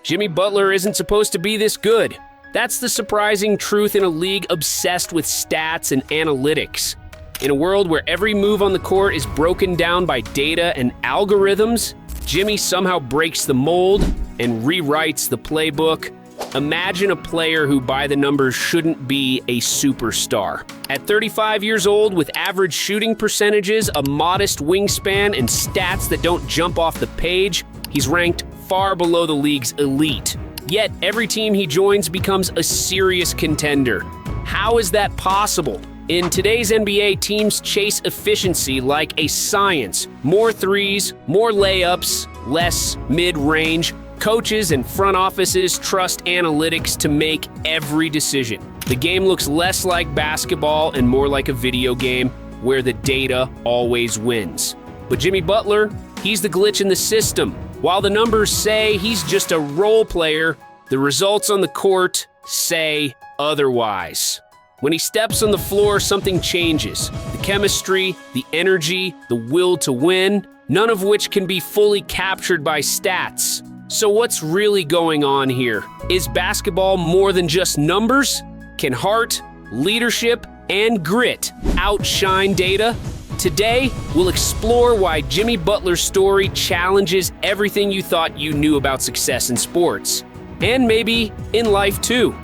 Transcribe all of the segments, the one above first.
Jimmy Butler isn't supposed to be this good. That's the surprising truth in a league obsessed with stats and analytics. In a world where every move on the court is broken down by data and algorithms, Jimmy somehow breaks the mold and rewrites the playbook. Imagine a player who by the numbers shouldn't be a superstar. At 35 years old, with average shooting percentages, a modest wingspan, and stats that don't jump off the page, he's ranked far below the league's elite. Yet, every team he joins becomes a serious contender. How is that possible? In today's NBA, teams chase efficiency like a science. More threes, more layups, less mid-range. Coaches and front offices trust analytics to make every decision. The game looks less like basketball and more like a video game where the data always wins. But Jimmy Butler, he's the glitch in the system. While the numbers say he's just a role player, the results on the court say otherwise. When he steps on the floor, something changes. The chemistry, the energy, the will to win, none of which can be fully captured by stats. So what's really going on here? Is basketball more than just numbers? Can heart, leadership, and grit outshine data? Today, we'll explore why Jimmy Butler's story challenges everything you thought you knew about success in sports. And maybe in life too.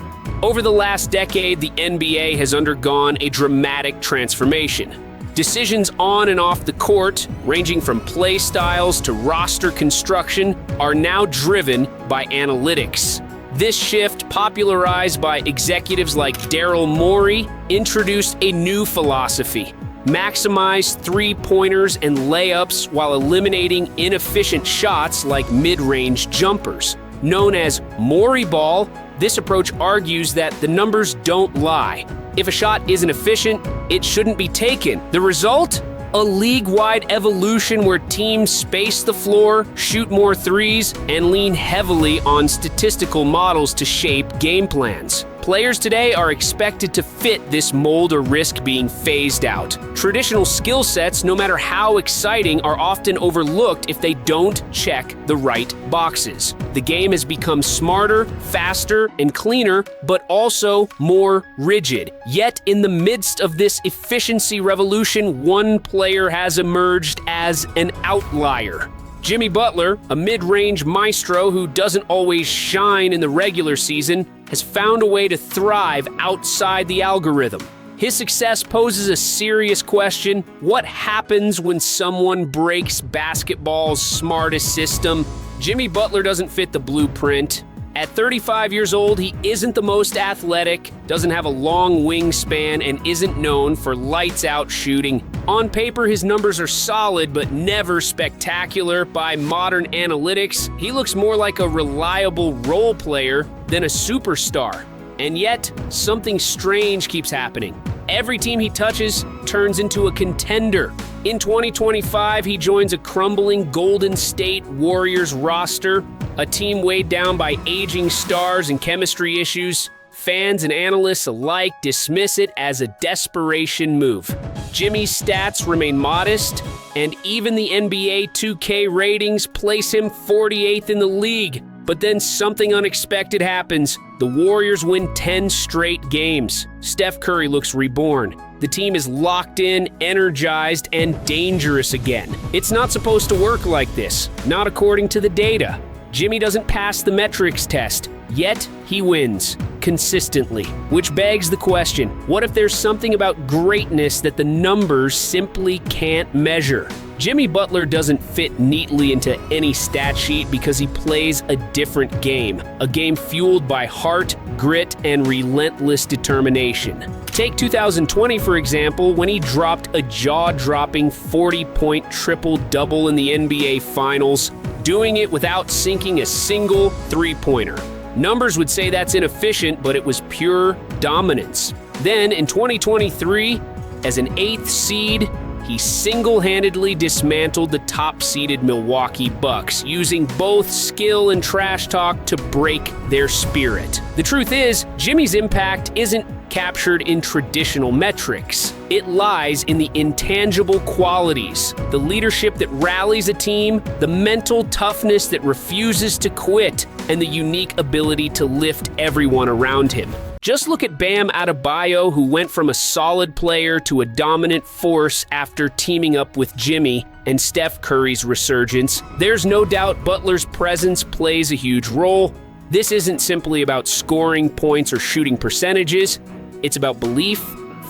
Over the last decade, the NBA has undergone a dramatic transformation. Decisions on and off the court, ranging from play styles to roster construction, are now driven by analytics. This shift, popularized by executives like Daryl Morey, introduced a new philosophy: maximize three-pointers and layups while eliminating inefficient shots like mid-range jumpers. Known as Morey ball, this approach argues that the numbers don't lie. If a shot isn't efficient, it shouldn't be taken. The result? A league-wide evolution where teams space the floor, shoot more threes, and lean heavily on statistical models to shape game plans. Players today are expected to fit this mold or risk being phased out. Traditional skill sets, no matter how exciting, are often overlooked if they don't check the right boxes. The game has become smarter, faster, and cleaner, but also more rigid. Yet, in the midst of this efficiency revolution, one player has emerged as an outlier. Jimmy Butler, a mid-range maestro who doesn't always shine in the regular season, has found a way to thrive outside the algorithm. His success poses a serious question: what happens when someone breaks basketball's smartest system? Jimmy Butler doesn't fit the blueprint. At 35 years old, he isn't the most athletic, doesn't have a long wingspan, and isn't known for lights-out shooting. On paper, his numbers are solid, but never spectacular. By modern analytics, he looks more like a reliable role player than a superstar. And yet, something strange keeps happening. Every team he touches turns into a contender. In 2025, he joins a crumbling Golden State Warriors roster, a team weighed down by aging stars and chemistry issues. Fans and analysts alike dismiss it as a desperation move. Jimmy's stats remain modest, and even the NBA 2K ratings place him 48th in the league. But then something unexpected happens. The Warriors win 10 straight games. Steph Curry looks reborn. The team is locked in, energized, and dangerous again. It's not supposed to work like this, not according to the data. Jimmy doesn't pass the metrics test, yet he wins consistently. Which begs the question, what if there's something about greatness that the numbers simply can't measure? Jimmy Butler doesn't fit neatly into any stat sheet because he plays a different game, a game fueled by heart, grit, and relentless determination. Take 2020, for example, when he dropped a jaw-dropping 40-point triple-double in the NBA Finals, doing it without sinking a single three-pointer. Numbers would say that's inefficient, but it was pure dominance. Then, in 2023, as an 8th seed, he single-handedly dismantled the top-seeded Milwaukee Bucks, using both skill and trash talk to break their spirit. The truth is, Jimmy's impact isn't captured in traditional metrics. It lies in the intangible qualities, the leadership that rallies a team, the mental toughness that refuses to quit, and the unique ability to lift everyone around him. Just look at Bam Adebayo, who went from a solid player to a dominant force after teaming up with Jimmy, and Steph Curry's resurgence. There's no doubt Butler's presence plays a huge role. This isn't simply about scoring points or shooting percentages. It's about belief,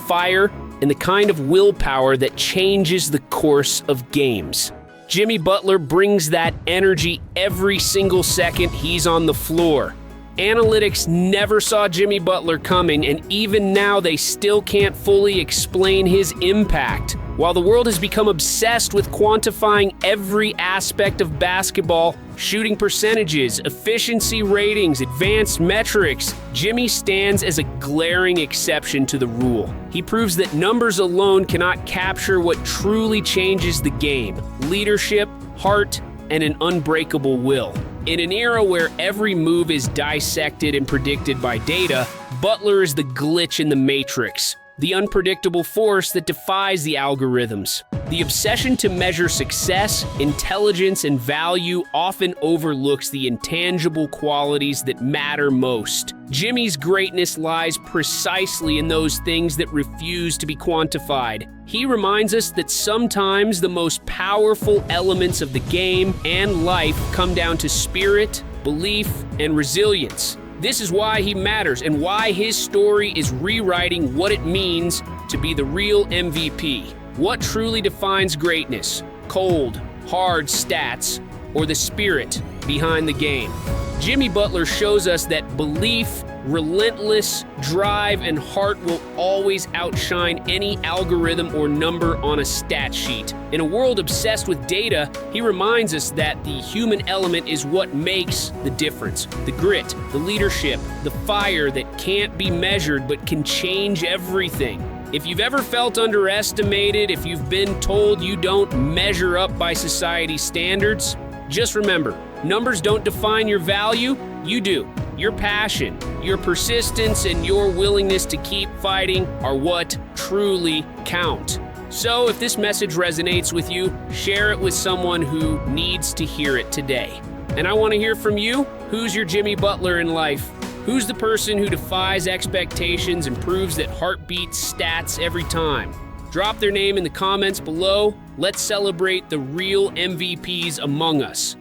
fire, and the kind of willpower that changes the course of games. Jimmy Butler brings that energy every single second he's on the floor. Analytics never saw Jimmy Butler coming, and even now they still can't fully explain his impact. While the world has become obsessed with quantifying every aspect of basketball, shooting percentages, efficiency ratings, advanced metrics, Jimmy stands as a glaring exception to the rule. He proves that numbers alone cannot capture what truly changes the game: leadership, heart, and an unbreakable will. In an era where every move is dissected and predicted by data, Butler is the glitch in the matrix, the unpredictable force that defies the algorithms. The obsession to measure success, intelligence, and value often overlooks the intangible qualities that matter most. Jimmy's greatness lies precisely in those things that refuse to be quantified. He reminds us that sometimes the most powerful elements of the game and life come down to spirit, belief, and resilience. This is why he matters and why his story is rewriting what it means to be the real MVP. What truly defines greatness? Cold, hard stats, or the spirit behind the game? Jimmy Butler shows us that belief, relentless drive, and heart will always outshine any algorithm or number on a stat sheet. In a world obsessed with data, he reminds us that the human element is what makes the difference. The grit, the leadership, the fire that can't be measured but can change everything. If you've ever felt underestimated, if you've been told you don't measure up by society's standards, just remember, numbers don't define your value, you do. Your passion, your persistence, and your willingness to keep fighting are what truly count. So if this message resonates with you, share it with someone who needs to hear it today. And I want to hear from you. Who's your Jimmy Butler in life? Who's the person who defies expectations and proves that heart beats stats every time? Drop their name in the comments below. Let's celebrate the real MVPs among us.